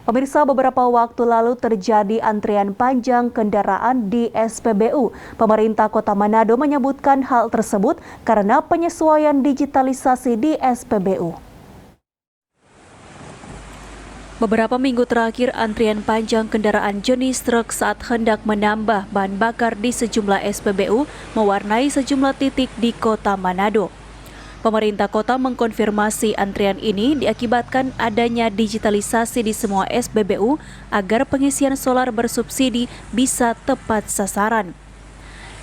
Pemirsa, beberapa waktu lalu terjadi antrian panjang kendaraan di SPBU. Pemerintah Kota Manado menyebutkan hal tersebut karena penyesuaian digitalisasi di SPBU. Beberapa minggu terakhir, antrian panjang kendaraan jenis truk saat hendak menambah bahan bakar di sejumlah SPBU mewarnai sejumlah titik di Kota Manado. Pemerintah kota mengkonfirmasi antrian ini diakibatkan adanya digitalisasi di semua SPBU agar pengisian solar bersubsidi bisa tepat sasaran.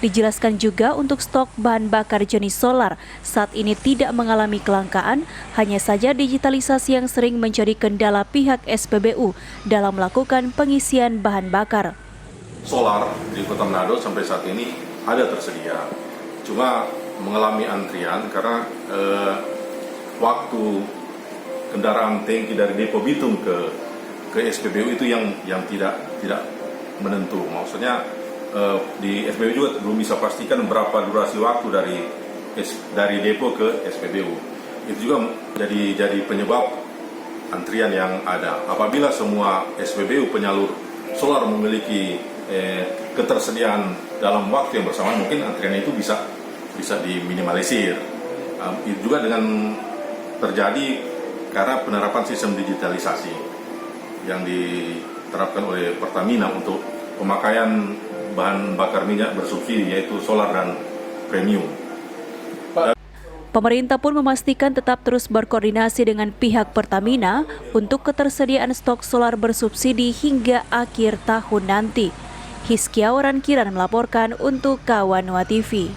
Dijelaskan juga untuk stok bahan bakar jenis solar saat ini tidak mengalami kelangkaan, hanya saja digitalisasi yang sering menjadi kendala pihak SPBU dalam melakukan pengisian bahan bakar. Solar di Kota Manado sampai saat ini ada tersedia, cuma mengalami antrian karena waktu kendaraan tangki dari Depo Bitung ke SPBU itu yang tidak menentu. Maksudnya di SPBU juga belum bisa pastikan berapa durasi waktu dari Depo ke SPBU. Itu juga jadi penyebab antrian yang ada. Apabila semua SPBU penyalur solar memiliki ketersediaan dalam waktu yang bersamaan, mungkin antrian itu bisa diminimalisir. Itu juga dengan terjadi karena penerapan sistem digitalisasi yang diterapkan oleh Pertamina untuk pemakaian bahan bakar minyak bersubsidi, yaitu solar dan premium. Pemerintah pun memastikan tetap terus berkoordinasi dengan pihak Pertamina untuk ketersediaan stok solar bersubsidi hingga akhir tahun nanti. Hizkia Waran Kiran melaporkan untuk Kawanua TV.